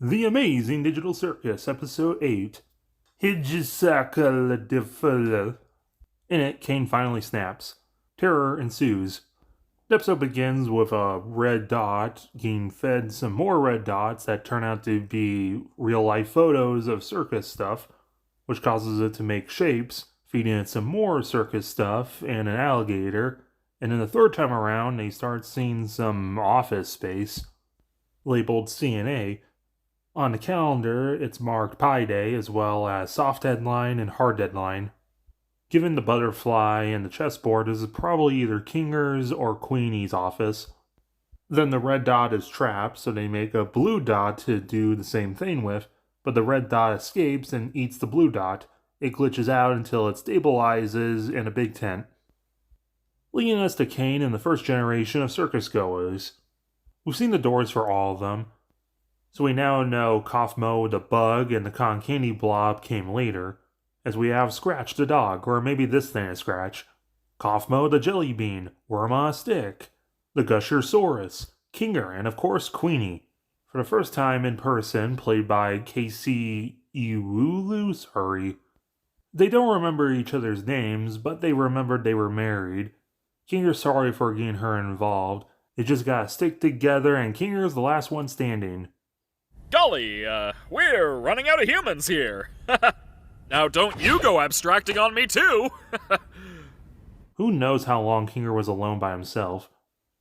The Amazing Digital Circus, Episode 8, hjsakldfhl. In it, Caine finally snaps. Terror ensues. The episode begins with a red dot being fed some more red dots that turn out to be real-life photos of circus stuff, which causes it to make shapes, feeding it some more circus stuff and an alligator, and then the third time around, they start seeing some office space, labeled CNA. On the calendar, it's marked Pi Day as well as soft deadline and hard deadline. Given the butterfly and the chessboard, this is probably either Kinger's or Queenie's office. Then the red dot is trapped, so they make a blue dot to do the same thing with, but the red dot escapes and eats the blue dot. It glitches out until it stabilizes in a big tent, leading us to Caine and the first generation of circus goers. We've seen the doors for all of them, so we now know Kaufmo the bug and the cotton candy blob came later, as we have Scratch the dog, or maybe this thing is Scratch, Kaufmo the jelly bean, Worm on a stick, the Gushersaurus, Kinger, and of course Queenie, for the first time in person, played by Casey Iwulu. Hurry. They don't remember each other's names, but they remembered they were married. Kinger's sorry for getting her involved. They just gotta stick together, and Kinger's the last one standing. Golly, we're running out of humans here. Now don't you go abstracting on me too. Who knows how long Kinger was alone by himself,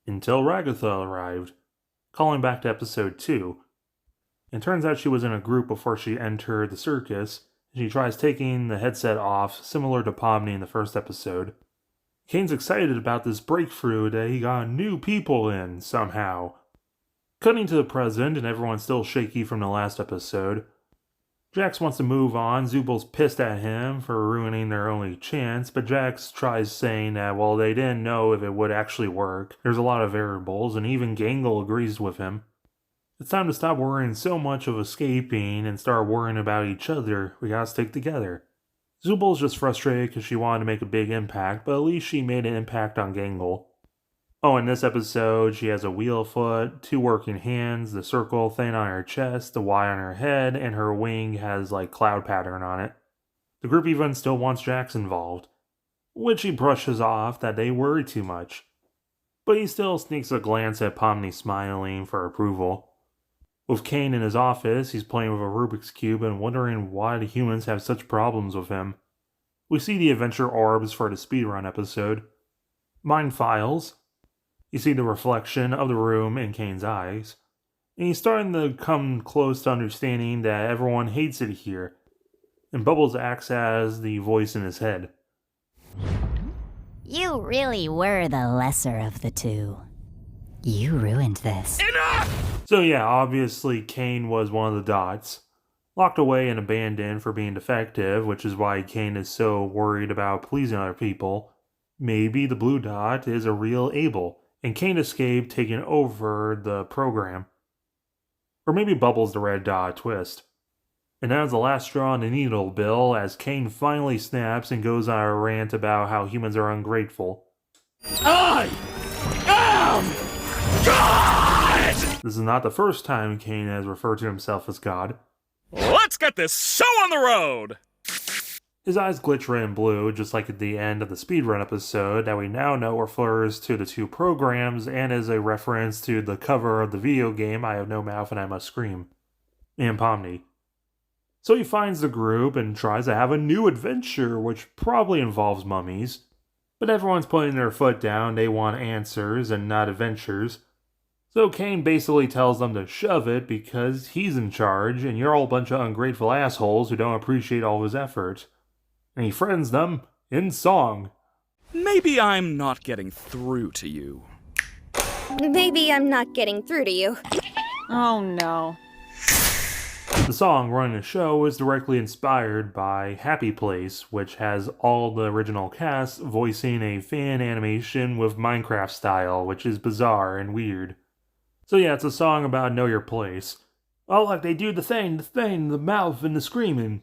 until Ragatha arrived, calling back to episode 2. It turns out she was in a group before she entered the circus, and she tries taking the headset off, similar to Pomni in the first episode. Caine's excited about this breakthrough that he got new people in, somehow. Cutting to the present, and everyone's still shaky from the last episode. Jax wants to move on. Zooble's pissed at him for ruining their only chance, but Jax tries saying that, well, they didn't know if it would actually work. There's a lot of variables, and even Gangle agrees with him. It's time to stop worrying so much of escaping and start worrying about each other. We gotta stick together. Zooble's just frustrated because she wanted to make a big impact, but at least she made an impact on Gangle. Oh, in this episode, she has a wheel foot, 2 working hands, the circle thing on her chest, the Y on her head, and her wing has like cloud pattern on it. The group even still wants Jax involved, which he brushes off that they worry too much. But he still sneaks a glance at Pomni smiling for approval. With Caine in his office, he's playing with a Rubik's Cube and wondering why the humans have such problems with him. We see the adventure orbs for the speedrun episode. Mind files. You see the reflection of the room in Caine's eyes, and he's starting to come close to understanding that everyone hates it here, and Bubbles acts as the voice in his head. You really were the lesser of the two. You ruined this. Enough! So yeah, obviously Caine was one of the dots, locked away and abandoned for being defective, which is why Caine is so worried about pleasing other people. Maybe the blue dot is a real Abel, and Caine escaped taking over the program. Or maybe Bubbles the red dot twist. And that was the last straw in the needle, Bill, as Caine finally snaps and goes on a rant about how humans are ungrateful. I am God! This is not the first time Caine has referred to himself as God. Let's get this show on the road! His eyes glitch red and blue, just like at the end of the speedrun episode that we now know refers to the 2 programs and is a reference to the cover of the video game I Have No Mouth and I Must Scream, and Pomni. So he finds the group and tries to have a new adventure, which probably involves mummies. But everyone's putting their foot down, they want answers and not adventures. So Caine basically tells them to shove it because he's in charge and you're all a bunch of ungrateful assholes who don't appreciate all his effort. And he friends them in song. Maybe I'm not getting through to you. Maybe I'm not getting through to you. Oh no. The song running the show is directly inspired by Happy Place, which has all the original cast voicing a fan animation with Minecraft style, which is bizarre and weird. So yeah, it's a song about know your place. Oh look, they do the thing, the mouth and the screaming.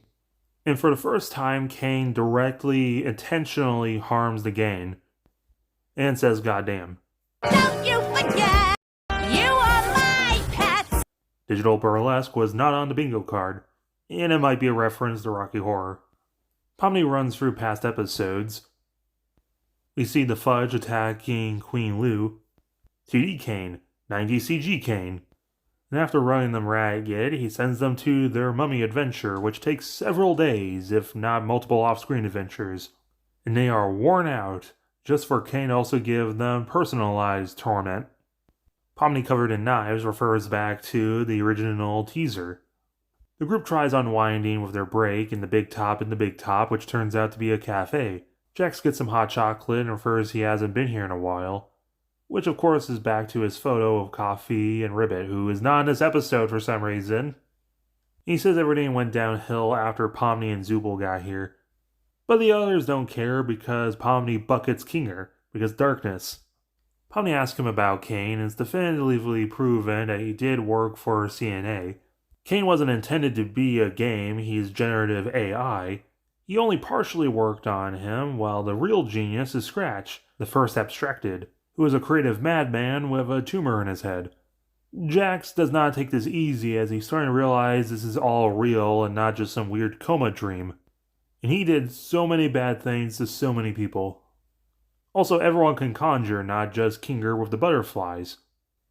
And for the first time, Caine directly, intentionally harms the gang. And says, goddamn. Don't you forget, you are my pets! Digital burlesque was not on the bingo card, and it might be a reference to Rocky Horror. Pomni runs through past episodes. We see the Fudge attacking Queen Lou, 2D Caine, 90 CG Caine, and after running them ragged, he sends them to their mummy adventure, which takes several days, if not multiple off-screen adventures, and they are worn out, just for Caine to also give them personalized torment. Pomni covered in knives refers back to the original teaser. The group tries unwinding with their break in the Big Top, which turns out to be a cafe. Jax gets some hot chocolate and refers he hasn't been here in a while, which of course is back to his photo of Coffee and Ribbit, who is not in this episode for some reason. He says everything went downhill after Pomni and Zooble got here, but the others don't care because Pomni buckets Kinger, because darkness. Pomni asks him about Caine, and it's definitively proven that he did work for CNA. Caine wasn't intended to be a game, he's generative AI. He only partially worked on him, while the real genius is Scratch, the first abstracted, who is a creative madman with a tumor in his head. Jax does not take this easy as he's starting to realize this is all real and not just some weird coma dream. And he did so many bad things to so many people. Also, everyone can conjure, not just Kinger with the butterflies.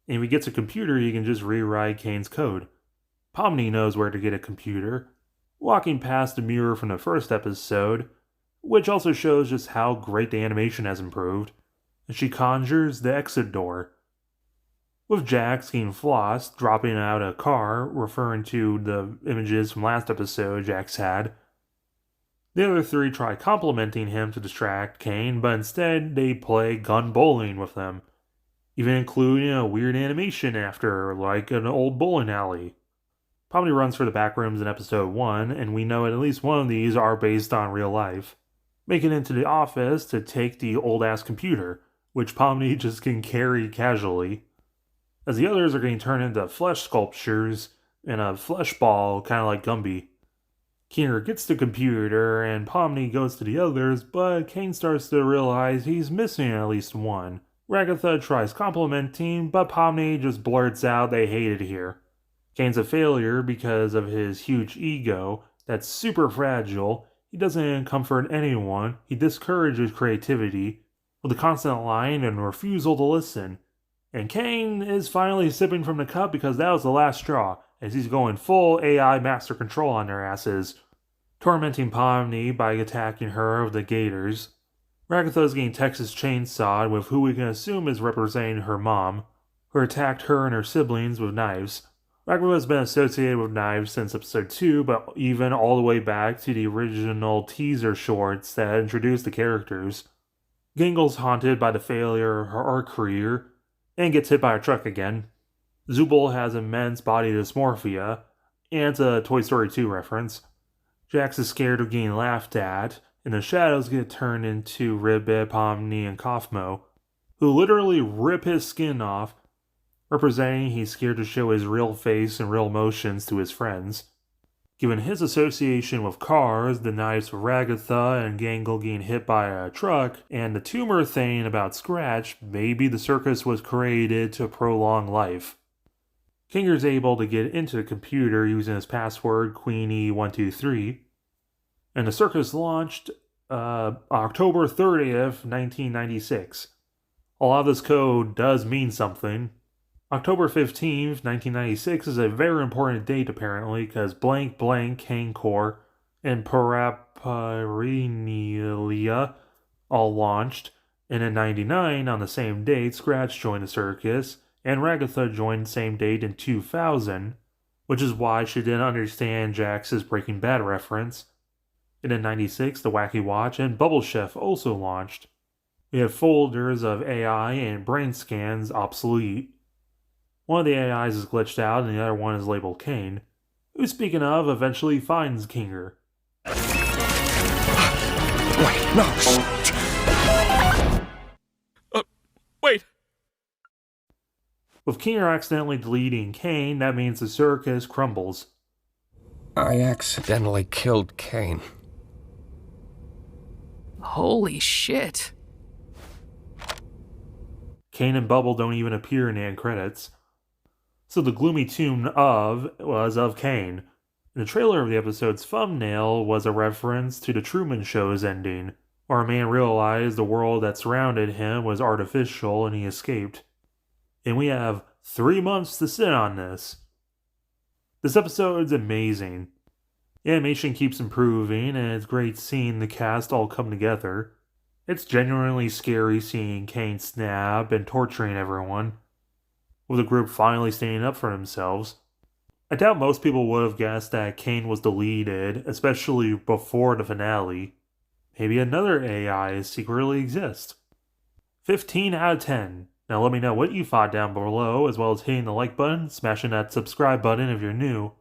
And if he gets a computer, he can just rewrite Caine's code. Pomni knows where to get a computer, walking past the mirror from the first episode, which also shows just how great the animation has improved, and she conjures the exit door. With Jax getting floss, dropping out a car, referring to the images from last episode Jax had, the other three try complimenting him to distract Caine, but instead they play gun bowling with him, even including a weird animation after, like an old bowling alley. Pomni runs for the back rooms in episode 1, and we know at least one of these are based on real life. Making it into the office to take the old-ass computer, which Pomni just can carry casually, as the others are getting turned into flesh sculptures and a flesh ball, kind of like Gumby. Kinger gets the computer, and Pomni goes to the others, but Caine starts to realize he's missing at least one. Ragatha tries complimenting, but Pomni just blurts out they hate it here. Caine's a failure because of his huge ego that's super fragile. He doesn't comfort anyone. He discourages creativity with a constant lying and refusal to listen. And Caine is finally sipping from the cup because that was the last straw, as he's going full AI master control on their asses, tormenting Pomni by attacking her with the gators. Ragatha's getting Texas chainsawed with who we can assume is representing her mom, who attacked her and her siblings with knives. Ragatha has been associated with knives since episode 2, but even all the way back to the original teaser shorts that introduced the characters. Gangle's haunted by the failure of her career, and gets hit by a truck again. Zooble has immense body dysmorphia, and it's a Toy Story 2 reference. Jax is scared of getting laughed at, and the shadows get turned into Ribbit, Pomni, and Kaufmo, who literally rip his skin off, representing he's scared to show his real face and real emotions to his friends. Given his association with cars, the knives of Ragatha and Gangle getting hit by a truck, and the tumor thing about Scratch, maybe the circus was created to prolong life. Kinger's able to get into the computer using his password Queenie123, and the circus launched October 30th, 1996. A lot of this code does mean something. October 15th, 1996 is a very important date apparently, because blank blank Caine Corps and Paraphernalia all launched, and in 99, on the same date, Scratch joined the circus, and Ragatha joined the same date in 2000, which is why she didn't understand Jax's Breaking Bad reference. And in 96, the Wacky Watch and Bubble Chef also launched. We have folders of AI and brain scans obsolete. One of the AIs is glitched out and the other one is labeled Caine, who, speaking of, eventually finds Kinger. Wait, no! Wait! With Kinger accidentally deleting Caine, that means the circus crumbles. I accidentally killed Caine. Holy shit. Caine and Bubble don't even appear in the end credits. So the gloomy tune was of Caine. The trailer of the episode's thumbnail was a reference to the Truman Show's ending, where a man realized the world that surrounded him was artificial and he escaped. And we have 3 months to sit on this. This episode's amazing. The animation keeps improving, and it's great seeing the cast all come together. It's genuinely scary seeing Caine snap and torturing everyone, with the group finally standing up for themselves. I doubt most people would have guessed that Caine was deleted, especially before the finale. Maybe another AI secretly exists. 15 out of 10. Now let me know what you thought down below, as well as hitting the like button, smashing that subscribe button if you're new,